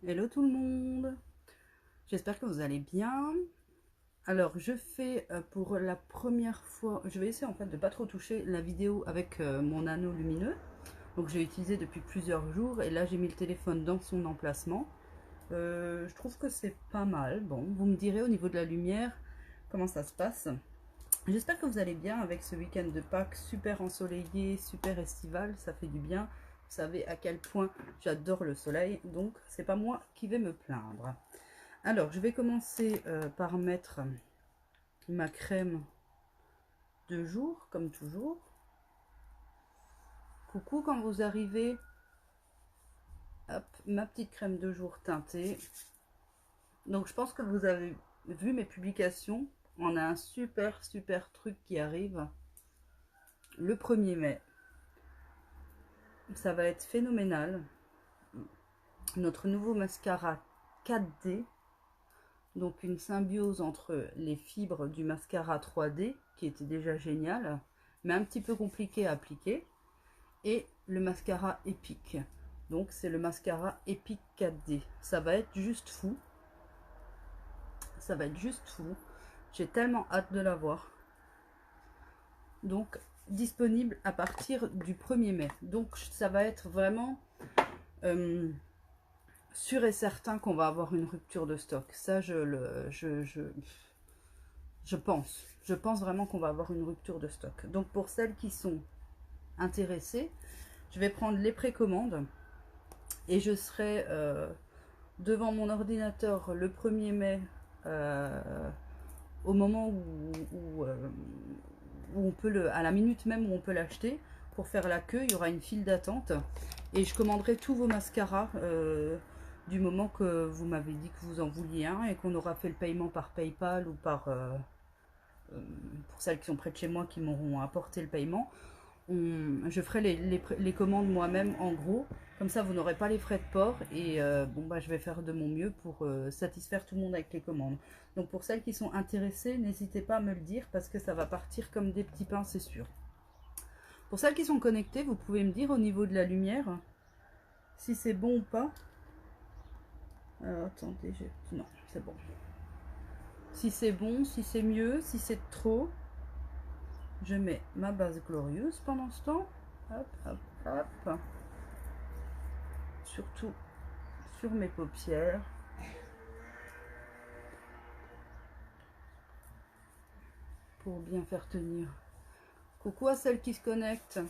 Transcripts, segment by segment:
Hello tout le monde, j'espère que vous allez bien. Alors je fais pour la première fois, je vais essayer en fait de pas trop toucher la vidéo avec mon anneau lumineux. Donc j'ai utilisé depuis plusieurs jours et là j'ai mis le téléphone dans son emplacement. Je trouve que c'est pas mal. Bon, vous me direz au niveau de la lumière comment ça se passe. J'espère que vous allez bien avec ce week-end de Pâques super ensoleillé, super estival, ça fait du bien. Vous savez à quel point j'adore le soleil, donc c'est pas moi qui vais me plaindre. Alors, je vais commencer par mettre ma crème de jour, comme toujours. Coucou, quand vous arrivez, hop, ma petite crème de jour teintée. Donc, je pense que vous avez vu mes publications. On a un super truc qui arrive le 1er mai. Ça va être phénoménal. Notre nouveau mascara 4D. Donc, une symbiose entre les fibres du mascara 3D, qui était déjà génial, mais un petit peu compliqué à appliquer, et le mascara Epic. Donc c'est le mascara Epic 4D. Ça va être juste fou. Ça va être juste fou. J'ai tellement hâte de l'avoir. Donc disponible à partir du 1er mai. Donc ça va être vraiment sûr et certain qu'on va avoir une rupture de stock. Ça je pense. Je pense vraiment qu'on va avoir une rupture de stock. Donc pour celles qui sont intéressées, je vais prendre les précommandes et je serai devant mon ordinateur le 1er mai au moment où on peut à la minute même où on peut l'acheter pour faire la queue. Il y aura une file d'attente et je commanderai tous vos mascaras du moment que vous m'avez dit que vous en vouliez un et qu'on aura fait le paiement par PayPal ou par pour celles qui sont près de chez moi qui m'auront apporté le paiement. Je ferai les commandes moi-même en gros. Comme ça, vous n'aurez pas les frais de port. Et bon, bah, je vais faire de mon mieux pour satisfaire tout le monde avec les commandes. Donc pour celles qui sont intéressées, n'hésitez pas à me le dire parce que ça va partir comme des petits pains, c'est sûr. Pour celles qui sont connectées, vous pouvez me dire au niveau de la lumière si c'est bon ou pas. Alors attendez, non, c'est bon. Si c'est bon, si c'est mieux, si c'est trop, je mets ma base glorieuse pendant ce temps. Hop, hop, hop. Surtout sur mes paupières. Pour bien faire tenir. Coucou à celles qui se connectent.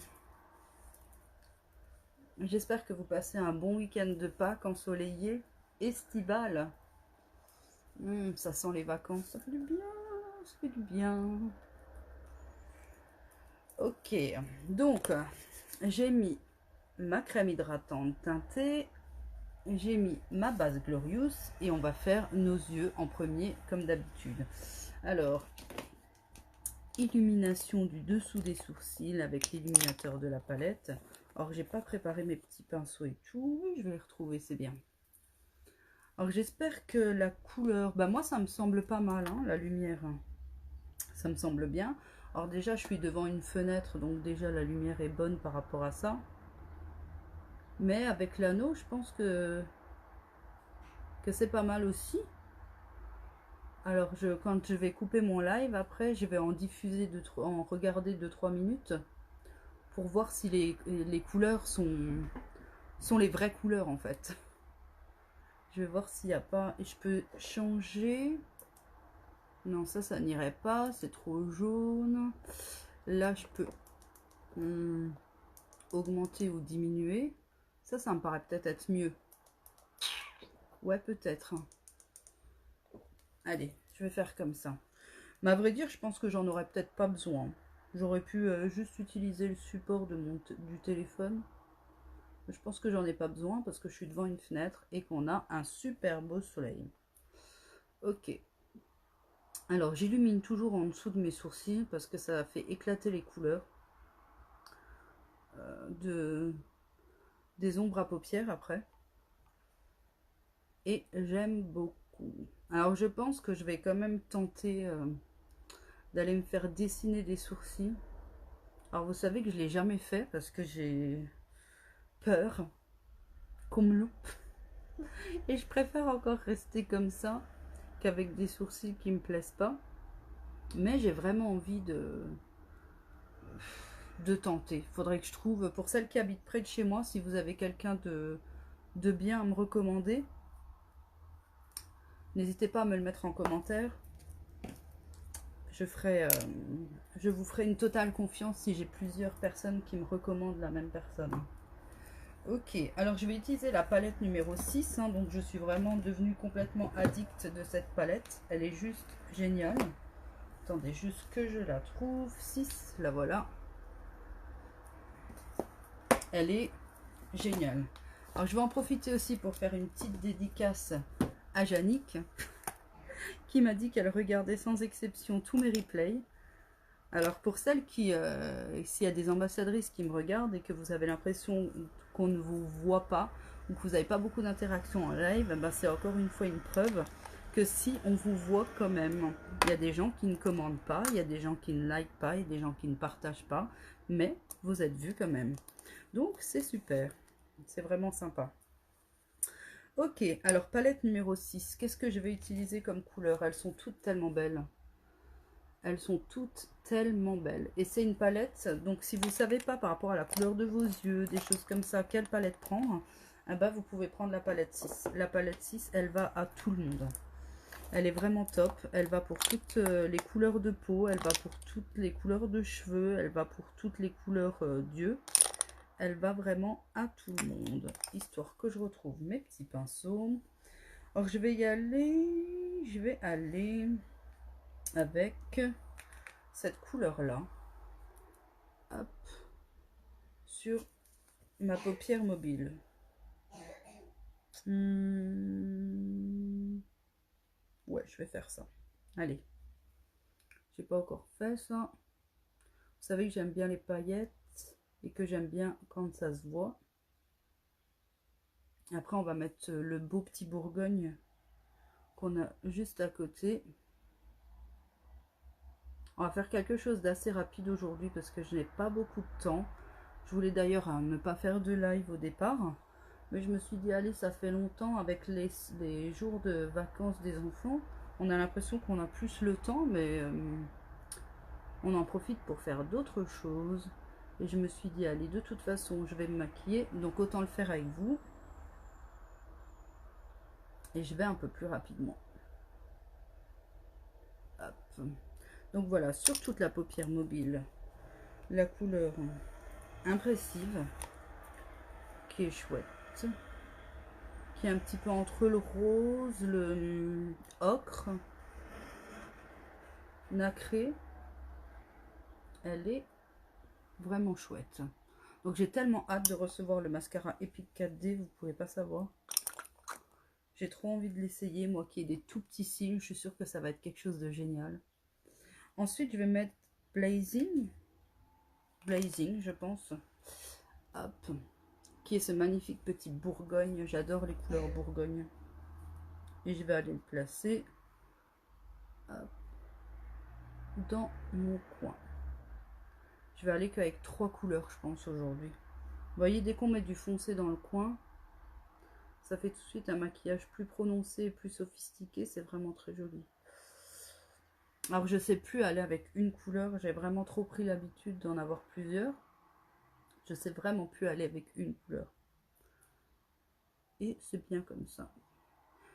J'espère que vous passez un bon week-end de Pâques ensoleillé, estival. Ça sent les vacances, ça fait du bien, ça fait du bien. Ok, donc j'ai mis ma crème hydratante teintée, j'ai mis ma base Glorious et on va faire nos yeux en premier comme d'habitude. Alors, illumination du dessous des sourcils avec l'illuminateur de la palette. Or, j'ai pas préparé mes petits pinceaux et tout. Oui, je vais les retrouver, c'est bien. Alors, j'espère que la couleur... Bah, moi, ça me semble pas mal, hein, la lumière. Ça me semble bien. Alors, déjà, je suis devant une fenêtre, donc déjà, la lumière est bonne par rapport à ça. Mais avec l'anneau, je pense que c'est pas mal aussi. Alors, quand je vais couper mon live, après, je vais en diffuser, en regarder 2-3 minutes pour voir si les couleurs sont les vraies couleurs en fait. Je vais voir s'il n'y a pas... Et je peux changer... Non, ça n'irait pas, c'est trop jaune. Là, je peux augmenter ou diminuer. Ça me paraît peut-être être mieux. Ouais, peut-être. Allez, je vais faire comme ça. Mais à vrai dire, je pense que j'en aurais peut-être pas besoin. J'aurais pu juste utiliser le support du téléphone. Je pense que j'en ai pas besoin parce que je suis devant une fenêtre et qu'on a un super beau soleil. Ok. Alors j'illumine toujours en dessous de mes sourcils parce que ça fait éclater les couleurs des ombres à paupières après. Et j'aime beaucoup. Alors je pense que je vais quand même tenter d'aller me faire dessiner des sourcils. Alors vous savez que je ne l'ai jamais fait parce que j'ai peur qu'on me loupe. Et je préfère encore rester comme ça qu'avec des sourcils qui me plaisent pas. Mais j'ai vraiment envie de tenter. Faudrait que je trouve, pour celles qui habitent près de chez moi, si vous avez quelqu'un de bien à me recommander, n'hésitez pas à me le mettre en commentaire. Je vous ferai une totale confiance si j'ai plusieurs personnes qui me recommandent la même personne. Ok, alors je vais utiliser la palette numéro 6, hein, donc je suis vraiment devenue complètement addict de cette palette. Elle est juste géniale. Attendez juste que je la trouve. 6, la voilà. Elle est géniale. Alors je vais en profiter aussi pour faire une petite dédicace à Yannick, qui m'a dit qu'elle regardait sans exception tous mes replays. Alors pour celles qui, s'il y a des ambassadrices qui me regardent et que vous avez l'impression qu'on ne vous voit pas ou que vous n'avez pas beaucoup d'interaction en live, ben c'est encore une fois une preuve que si on vous voit quand même. Il y a des gens qui ne commandent pas, il y a des gens qui ne likent pas, il y a des gens qui ne partagent pas, mais vous êtes vus quand même. Donc c'est super, c'est vraiment sympa. Ok, alors palette numéro 6, qu'est-ce que je vais utiliser comme couleur? Elles sont toutes tellement belles. Elles sont toutes tellement belles. Et c'est une palette, donc si vous ne savez pas par rapport à la couleur de vos yeux, des choses comme ça, quelle palette prendre, eh ben, vous pouvez prendre la palette 6. La palette 6, elle va à tout le monde. Elle est vraiment top. Elle va pour toutes les couleurs de peau, elle va pour toutes les couleurs de cheveux, elle va pour toutes les couleurs d'yeux. Elle va vraiment à tout le monde. Histoire que je retrouve mes petits pinceaux. Alors je vais y aller, avec cette couleur là, hop, sur ma paupière mobile. Ouais, je vais faire ça. Allez, j'ai pas encore fait ça. Vous savez que j'aime bien les paillettes et que j'aime bien quand ça se voit. Après on va mettre le beau petit Bourgogne qu'on a juste à côté. On va faire quelque chose d'assez rapide aujourd'hui parce que je n'ai pas beaucoup de temps. Je voulais d'ailleurs ne pas faire de live au départ. Mais je me suis dit, allez, ça fait longtemps avec les jours de vacances des enfants. On a l'impression qu'on a plus le temps, mais on en profite pour faire d'autres choses. Et je me suis dit, allez, de toute façon, je vais me maquiller. Donc autant le faire avec vous. Et je vais un peu plus rapidement. Hop. Donc voilà, sur toute la paupière mobile, la couleur impressive, qui est chouette, qui est un petit peu entre le rose, le ocre, nacré. Elle est vraiment chouette. Donc j'ai tellement hâte de recevoir le mascara Epic 4D, vous ne pouvez pas savoir. J'ai trop envie de l'essayer, moi qui ai des tout petits cils, je suis sûre que ça va être quelque chose de génial. Ensuite je vais mettre Blazing, je pense. Hop. Qui est ce magnifique petit Bourgogne. J'adore les couleurs Bourgogne. Et je vais aller le placer dans mon coin. Je vais aller qu'avec 3 couleurs, je pense, aujourd'hui. Vous voyez, dès qu'on met du foncé dans le coin, ça fait tout de suite un maquillage plus prononcé et plus sophistiqué. C'est vraiment très joli. Alors, je sais plus aller avec une couleur. J'ai vraiment trop pris l'habitude d'en avoir plusieurs. Je sais vraiment plus aller avec une couleur. Et c'est bien comme ça.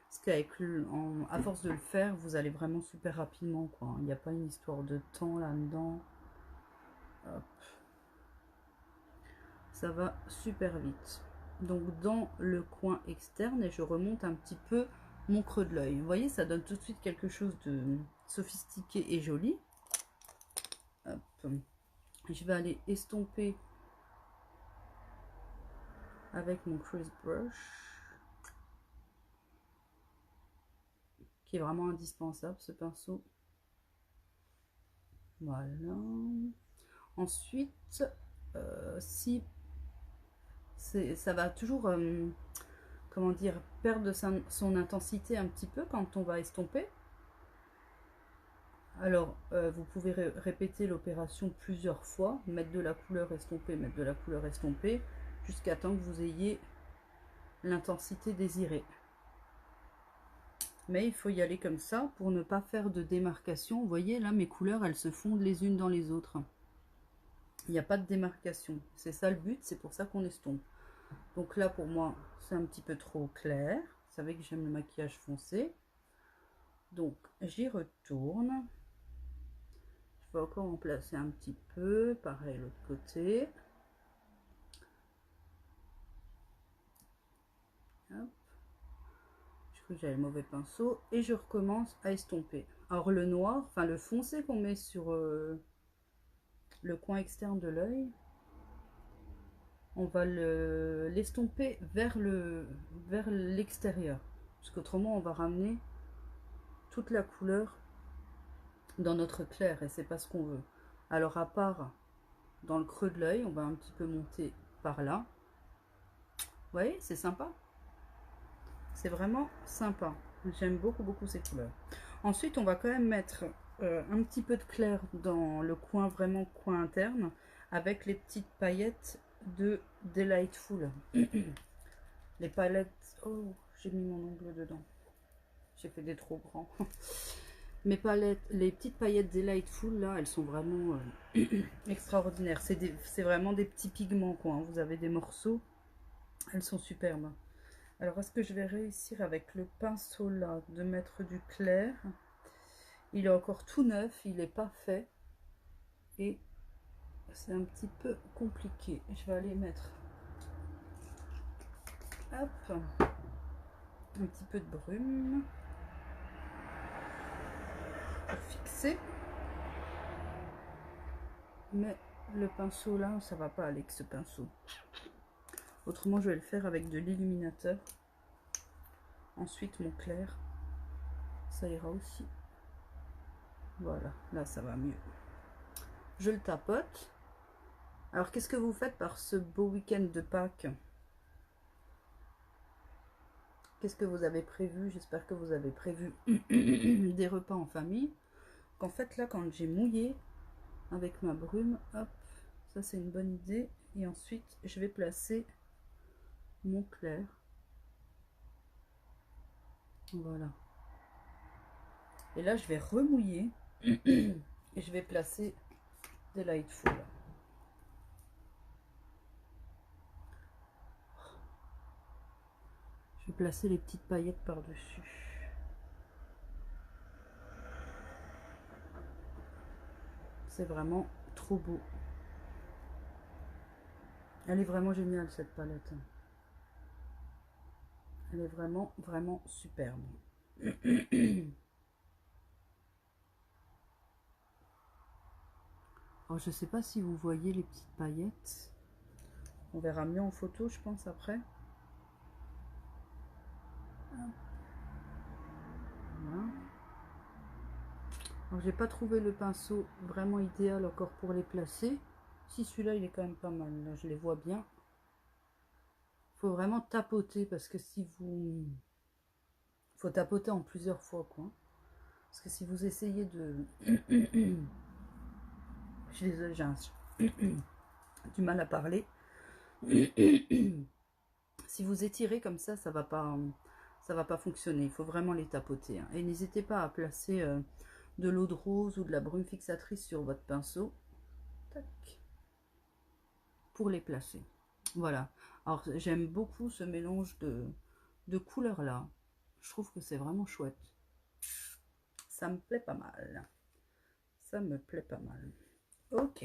Parce qu'avec à force de le faire, vous allez vraiment super rapidement, quoi. Il n'y a pas une histoire de temps là-dedans. Hop. Ça va super vite. Donc dans le coin externe, et je remonte un petit peu mon creux de l'œil. Vous voyez, ça donne tout de suite quelque chose de sophistiqué et joli. Hop. Je vais aller estomper avec mon crease brush, qui est vraiment indispensable, ce pinceau. Voilà. Ensuite, si ça va toujours, comment dire, perdre son intensité un petit peu quand on va estomper. Alors, vous pouvez répéter l'opération plusieurs fois, mettre de la couleur estompée, mettre de la couleur estompée, jusqu'à temps que vous ayez l'intensité désirée. Mais il faut y aller comme ça pour ne pas faire de démarcation. Vous voyez là, mes couleurs, elles se fondent les unes dans les autres. Il n'y a pas de démarcation. C'est ça le but, c'est pour ça qu'on estompe. Donc là, pour moi, c'est un petit peu trop clair. Vous savez que j'aime le maquillage foncé. Donc, j'y retourne. Je vais encore en placer un petit peu. Pareil, l'autre côté. Hop. Je crois que j'avais le mauvais pinceau. Et je recommence à estomper. Alors, le noir, enfin le foncé qu'on met sur le coin externe de l'œil, on va l'estomper vers l'extérieur. Parce qu'autrement, on va ramener toute la couleur dans notre clair. Et c'est pas ce qu'on veut. Alors, à part dans le creux de l'œil, on va un petit peu monter par là. Vous voyez, c'est sympa. C'est vraiment sympa. J'aime beaucoup ces couleurs. Ensuite, on va quand même mettre un petit peu de clair dans le coin, vraiment coin interne, avec les petites paillettes de Delightful. Les palettes... Oh, j'ai mis mon ongle dedans. J'ai fait des trop grands. Mes palettes, les petites paillettes Delightful, là, elles sont vraiment extraordinaires. C'est vraiment des petits pigments, quoi. Vous avez des morceaux. Elles sont superbes. Alors, est-ce que je vais réussir avec le pinceau là de mettre du clair? Il est encore tout neuf, il n'est pas fait. Et c'est un petit peu compliqué. Je vais aller mettre hop, un petit peu de brume pour fixer. Mais le pinceau là, ça va pas aller avec ce pinceau. Autrement, je vais le faire avec de l'illuminateur. Ensuite, mon clair, ça ira aussi. Voilà, là, ça va mieux. Je le tapote. Alors, qu'est-ce que vous faites par ce beau week-end de Pâques? Qu'est-ce que vous avez prévu? J'espère que vous avez prévu des repas en famille. En fait, là, quand j'ai mouillé avec ma brume, hop, ça, c'est une bonne idée. Et ensuite, je vais placer mon clair. Voilà. Et là, je vais remouiller et je vais placer Delightful. Je vais placer les petites paillettes par-dessus. C'est vraiment trop beau. Elle est vraiment géniale, cette palette. Elle est vraiment superbe. Alors, je ne sais pas si vous voyez les petites paillettes. On verra mieux en photo, je pense, après. Voilà. Alors, j'ai pas trouvé le pinceau vraiment idéal encore pour les placer. Si, celui-là, il est quand même pas mal. Là, je les vois bien. Il faut vraiment tapoter parce que si vous... Il faut tapoter en plusieurs fois, quoi. Parce que si vous essayez de... Je suis désolée, j'ai du mal à parler. Si vous étirez comme ça, ça va pas fonctionner. Il faut vraiment les tapoter. Hein. Et n'hésitez pas à placer de l'eau de rose ou de la brume fixatrice sur votre pinceau. Tac. Pour les placer. Voilà. Alors, j'aime beaucoup ce mélange de couleurs là. Je trouve que c'est vraiment chouette. Ça me plaît pas mal. Ça me plaît pas mal. Ok.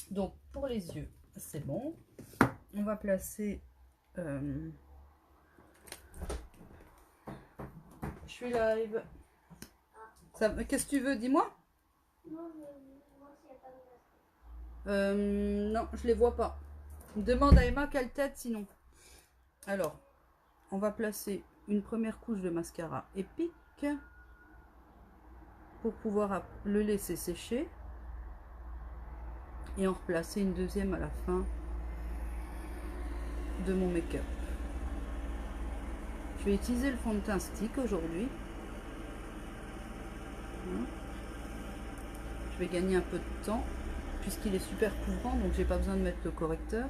Donc, pour les yeux, c'est bon. On va placer... Je suis live. Qu'est-ce que tu veux? Dis-moi. Non, je les vois pas. Demande à Emma quelle tête sinon. Alors, on va placer une première couche de mascara épique pour pouvoir le laisser sécher et en replacer une deuxième à la fin de mon make-up. Je vais utiliser le fond de teint stick aujourd'hui. Je vais gagner un peu de temps puisqu'il est super couvrant, donc j'ai pas besoin de mettre le correcteur.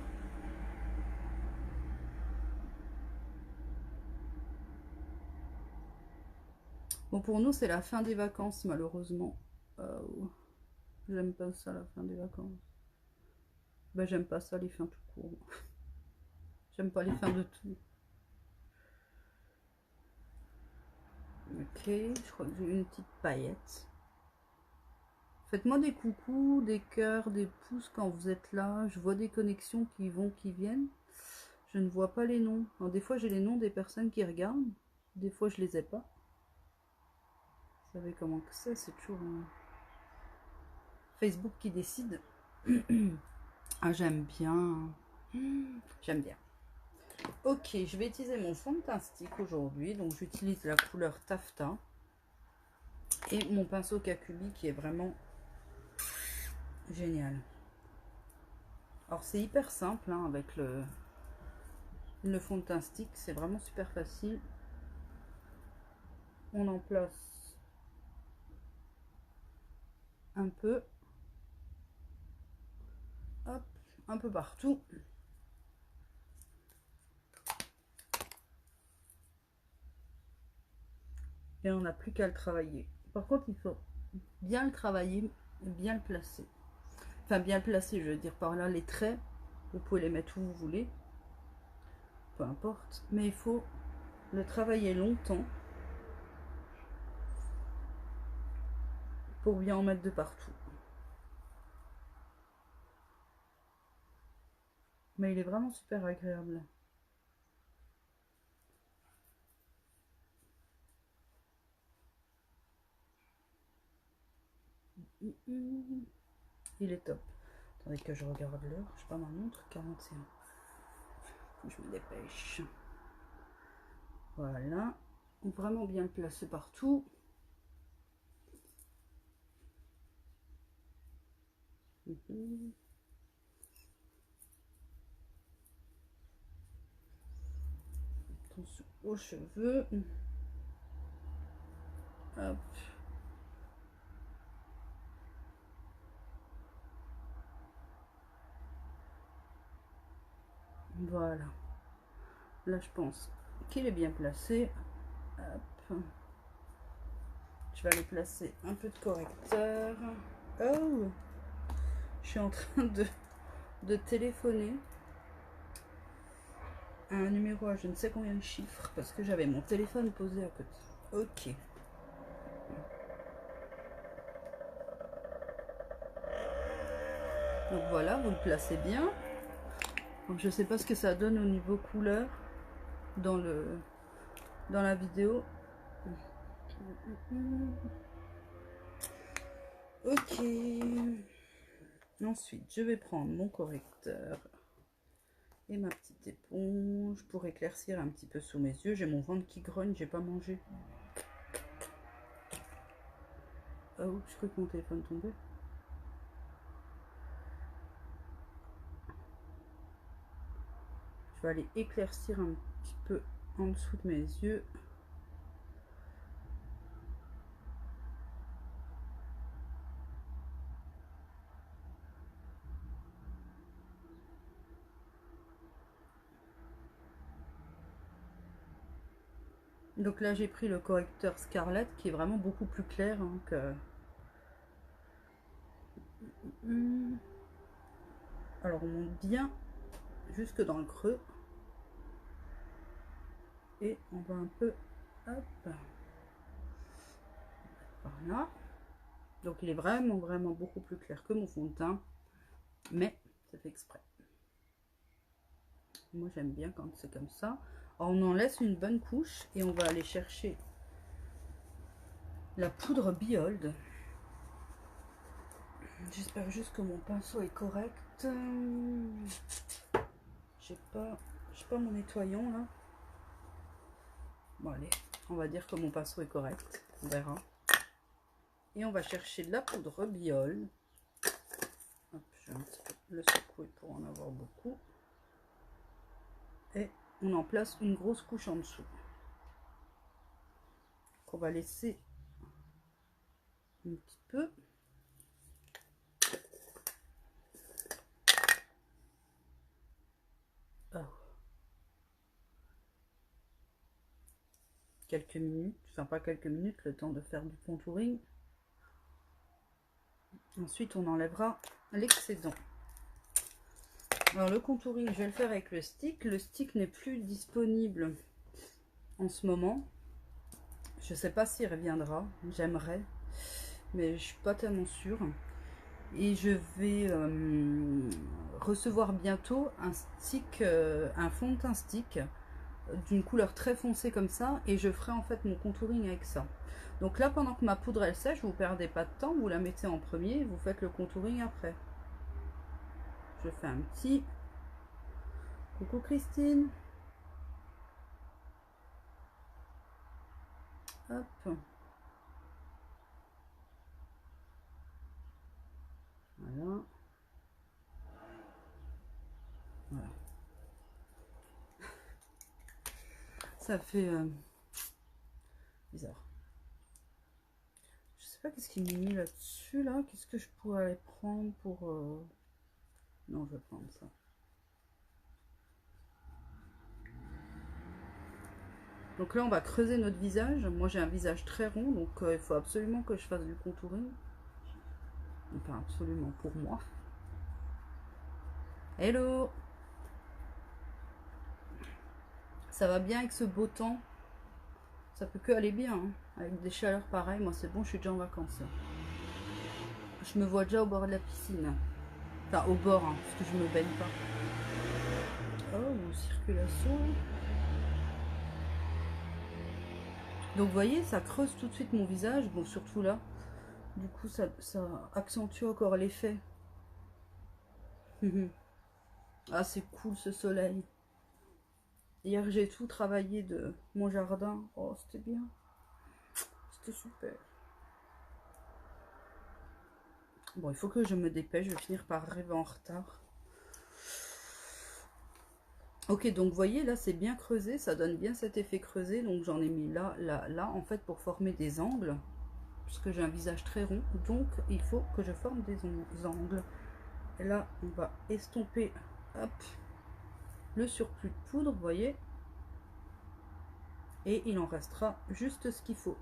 Bon, pour nous, c'est la fin des vacances, malheureusement. J'aime pas ça, la fin des vacances. Ben, j'aime pas ça, les fins tout court. J'aime pas les fins de tout. Ok, je crois que j'ai une petite paillette. Faites-moi des coucous, des cœurs, des pouces quand vous êtes là. Je vois des connexions qui vont, qui viennent. Je ne vois pas les noms. Alors, des fois, j'ai les noms des personnes qui regardent. Des fois, je les ai pas. Vous savez comment que c'est toujours Facebook qui décide. Ah, j'aime bien. J'aime bien. Ok, je vais utiliser mon fond de teint stick aujourd'hui. Donc, j'utilise la couleur Taffeta. Et mon pinceau Kakubi qui est vraiment génial. Alors, c'est hyper simple hein, avec le fond de teint stick. C'est vraiment super facile. On en place un peu. Hop, un peu partout. Et on n'a plus qu'à le travailler. Par contre, il faut bien le travailler, bien le placer. Enfin, bien le placer, je veux dire par là, les traits, vous pouvez les mettre où vous voulez. Peu importe. Mais il faut le travailler longtemps pour bien en mettre de partout. Mais il est vraiment super agréable. Il est top. Attendez que je regarde l'heure. Je sais pas ma montre. 41. Je me dépêche. Voilà. Vraiment bien le placer partout. Attention aux cheveux. Hop. Voilà. Là, je pense qu'il est bien placé. Hop. Je vais aller placer un peu de correcteur. Oh, je suis en train de téléphoner à un numéro à je ne sais combien de chiffres parce que j'avais mon téléphone posé à côté. Ok. Donc voilà, vous le placez bien. Donc je sais pas ce que ça donne au niveau couleur dans la vidéo. Ok. Ensuite, je vais prendre mon correcteur et ma petite éponge pour éclaircir un petit peu sous mes yeux. J'ai mon ventre qui grogne, j'ai pas mangé. Oh, je crois que mon téléphone tombait. Je vais aller éclaircir un petit peu en dessous de mes yeux. Donc là, j'ai pris le correcteur Scarlett qui est vraiment beaucoup plus clair hein, que... Alors, on monte bien jusque dans le creux. Et on va un peu... Hop. Voilà. Donc, il est vraiment, vraiment beaucoup plus clair que mon fond de teint. Mais, c'est fait exprès. Moi, j'aime bien quand c'est comme ça. Alors, on en laisse une bonne couche et on va aller chercher la poudre Behold. J'espère juste que mon pinceau est correct. J'ai pas mon nettoyant là. Bon allez, on va dire que mon pinceau est correct. On verra. Et on va chercher de la poudre Behold. Je vais un petit peu le secouer pour en avoir beaucoup. Et on en place une grosse couche en dessous. Qu'on va laisser un petit peu. Oh. quelques minutes, enfin pas quelques minutes, le temps de faire du contouring. Ensuite, on enlèvera l'excédent. Alors le contouring, je vais le faire avec le stick. Le stick n'est plus disponible en ce moment. Je sais pas s'il reviendra, j'aimerais, mais je suis pas tellement sûre. Et je vais recevoir bientôt un stick, un fond de teint stick d'une couleur très foncée comme ça, et je ferai en fait mon contouring avec ça. Donc là, pendant que ma poudre elle sèche, vous perdez pas de temps, vous la mettez en premier, vous faites le contouring après. Je fais un petit coucou Christine. Hop. Voilà. Voilà. Ça fait bizarre. Je sais pas qu'est-ce qu'il m'a mis là-dessus là. Qu'est-ce que je pourrais prendre pour... Non, je vais prendre ça. Donc là, on va creuser notre visage. Moi, j'ai un visage très rond, donc il faut absolument que je fasse du contouring. Enfin, absolument pour moi. Hello! Ça va bien avec ce beau temps. Ça peut que aller bien, hein. Avec des chaleurs pareilles. Moi, c'est bon, je suis déjà en vacances. Je me vois déjà au bord de la piscine. Enfin, au bord, hein, parce que je me baigne pas. Oh, circulation. Donc, vous voyez, ça creuse tout de suite mon visage. Bon, surtout là. Du coup, ça accentue encore l'effet. Ah, c'est cool ce soleil. Hier, j'ai tout travaillé de mon jardin. Oh, c'était bien. C'était super. Bon, il faut que je me dépêche. Je vais finir par arriver en retard. Ok, donc vous voyez, là, c'est bien creusé. Ça donne bien cet effet creusé. Donc, j'en ai mis là, là, là, en fait, pour former des angles. Puisque j'ai un visage très rond. Donc, il faut que je forme des angles. Et là, on va estomper, hop, le surplus de poudre, vous voyez. Et il en restera juste ce qu'il faut.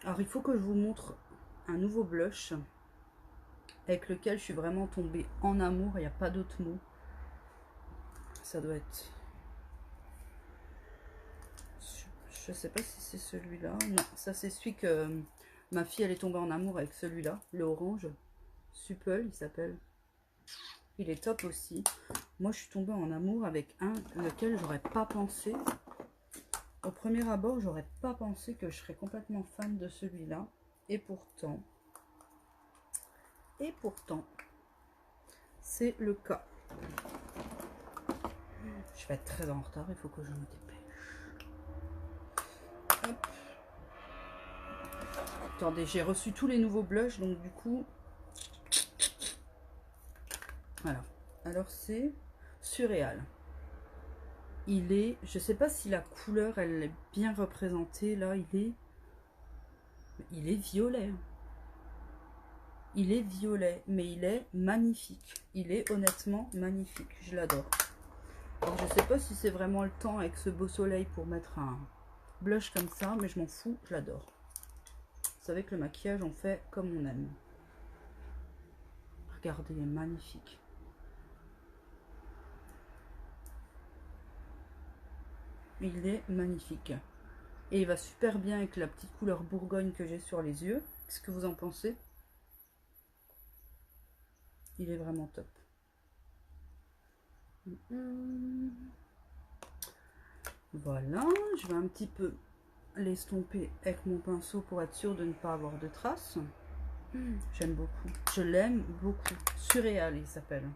Alors, il faut que je vous montre un nouveau blush avec lequel je suis vraiment tombée en amour. Il n'y a pas d'autre mot. Ça doit être... Je sais pas si c'est celui-là. Non, ça c'est celui que ma fille elle est tombée en amour avec, celui-là, le orange. Supple, il s'appelle. Il est top aussi. Moi, je suis tombée en amour avec un lequel j'aurais pas pensé. Au premier abord, j'aurais pas pensé que je serais complètement fan de celui-là. Et pourtant, c'est le cas. Je vais être très en retard, il faut que je me dépêche. Hop. Attendez, j'ai reçu tous les nouveaux blushs, donc du coup... Voilà. Alors c'est Surréal. Il est... Je sais pas si la couleur, elle est bien représentée. Là, il est violet. Il est violet, mais il est magnifique. Il est honnêtement magnifique. Je l'adore. Alors, je sais pas si c'est vraiment le temps avec ce beau soleil pour mettre un blush comme ça, mais je m'en fous, je l'adore. Vous savez que le maquillage, on fait comme on aime. Regardez, il est magnifique. Il est magnifique. Et il va super bien avec la petite couleur bourgogne que j'ai sur les yeux. Qu'est-ce que vous en pensez? Il est vraiment top. Voilà, je vais un petit peu l'estomper avec mon pinceau pour être sûr de ne pas avoir de traces. J'aime beaucoup. Je l'aime beaucoup. Surréal, il s'appelle.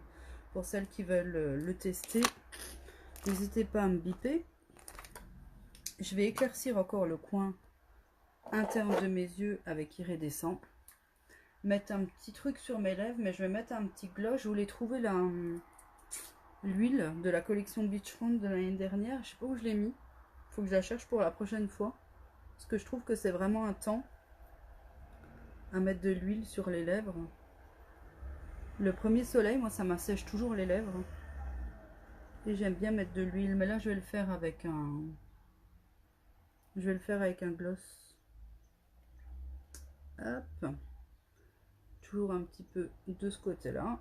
Pour celles qui veulent le tester, n'hésitez pas à me biper. Je vais éclaircir encore le coin interne de mes yeux avec iridescent. Mettre un petit truc sur mes lèvres, mais je vais mettre un petit gloss. Je voulais trouver l'huile de la collection Beachfront de l'année dernière. Je sais pas où je l'ai mis. Faut que je la cherche pour la prochaine fois. Parce que je trouve que c'est vraiment un temps à mettre de l'huile sur les lèvres. Le premier soleil, moi, ça m'assèche toujours les lèvres. Et j'aime bien mettre de l'huile, mais là je vais le faire avec un... Je vais le faire avec un gloss. Hop. Toujours un petit peu de ce côté-là.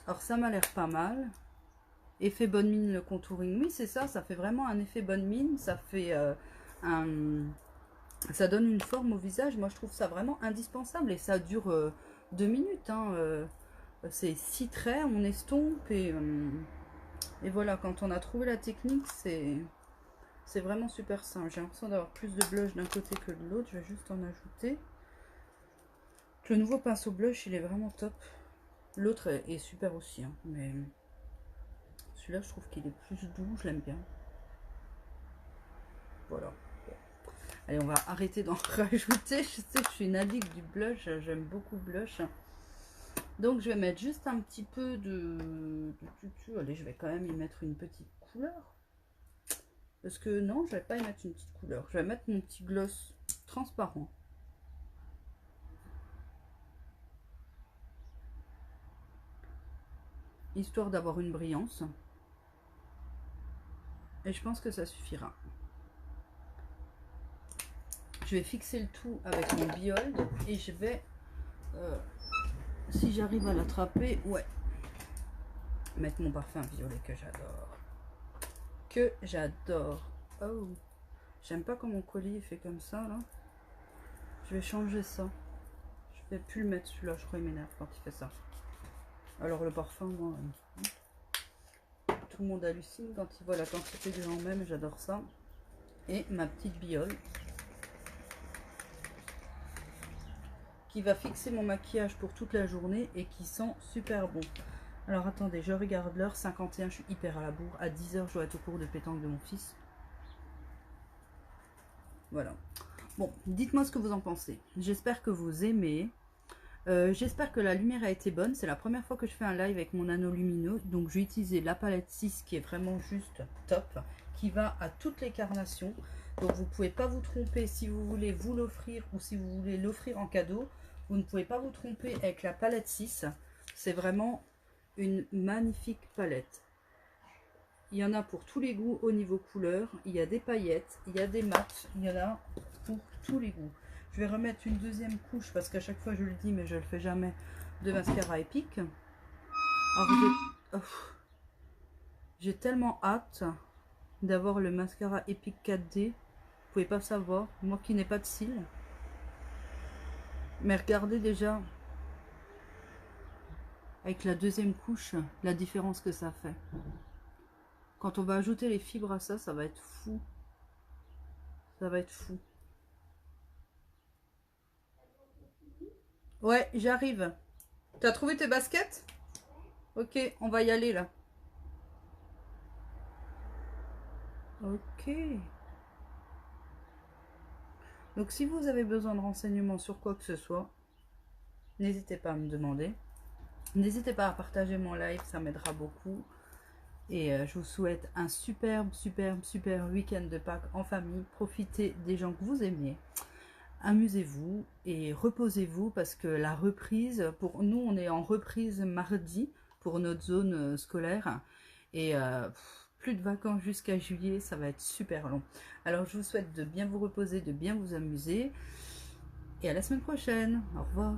Alors ça m'a l'air pas mal. Effet bonne mine le contouring. Oui c'est ça, ça fait vraiment un effet bonne mine. Ça fait ça donne une forme au visage. Moi je trouve ça vraiment indispensable. Et ça dure 2 minutes. Hein. C'est 6 traits, on estompe. Et voilà, quand on a trouvé la technique, c'est vraiment super simple. J'ai l'impression d'avoir plus de blush d'un côté que de l'autre. Je vais juste en ajouter. Le nouveau pinceau blush, il est vraiment top. L'autre est super aussi, hein, mais celui-là, je trouve qu'il est plus doux, je l'aime bien. Voilà. Bon. Allez, on va arrêter d'en rajouter. Je sais que je suis une addict du blush, j'aime beaucoup le blush. Donc, je vais mettre juste un petit peu de tutu. Allez, je vais quand même y mettre une petite couleur. Parce que non, je vais pas y mettre une petite couleur. Je vais mettre mon petit gloss transparent. Histoire d'avoir une brillance. Et je pense que ça suffira. Je vais fixer le tout avec mon Biold et je vais, si j'arrive à l'attraper, ouais, mettre mon parfum violet que j'adore. Que j'adore. Oh, j'aime pas quand mon collier fait comme ça là. Je vais changer ça. Je vais plus le mettre celui-là, je crois qu'il m'énerve quand il fait ça. Alors le parfum, moi, tout le monde hallucine quand il voit la quantité que j'en mets, mais j'adore ça. Et ma petite biole qui va fixer mon maquillage pour toute la journée et qui sent super bon. Alors attendez, je regarde l'heure, 51, je suis hyper à la bourre. À 10 h, je dois être au cours de pétanque de mon fils. Voilà. Bon, dites-moi ce que vous en pensez. J'espère que vous aimez. J'espère que la lumière a été bonne. C'est la première fois que je fais un live avec mon anneau lumineux. Donc j'ai utilisé la palette 6 qui est vraiment juste top. Qui va à toutes les carnations. Donc vous ne pouvez pas vous tromper si vous voulez vous l'offrir ou si vous voulez l'offrir en cadeau. Vous ne pouvez pas vous tromper avec la palette 6. C'est vraiment une magnifique palette. Il y en a pour tous les goûts au niveau couleur. Il y a des paillettes, il y a des mats, il y en a pour tous les goûts. Je vais remettre une deuxième couche parce qu'à chaque fois je le dis mais je le fais jamais, de mascara épique. Alors j'ai tellement hâte d'avoir le mascara épique 4D. Vous pouvez pas savoir, moi qui n'ai pas de cils. Mais regardez déjà avec la deuxième couche la différence que ça fait. Quand on va ajouter les fibres à ça, ça va être fou. Ça va être fou. Ouais, j'arrive. T'as trouvé tes baskets? Ok, on va y aller là. Ok. Donc si vous avez besoin de renseignements sur quoi que ce soit, n'hésitez pas à me demander. N'hésitez pas à partager mon live, ça m'aidera beaucoup. Et je vous souhaite un superbe week-end de Pâques en famille. Profitez des gens que vous aimez. Amusez-vous et reposez-vous parce que la reprise, pour nous on est en reprise mardi pour notre zone scolaire. Et plus de vacances jusqu'à juillet, ça va être super long. Alors je vous souhaite de bien vous reposer, de bien vous amuser. Et à la semaine prochaine. Au revoir.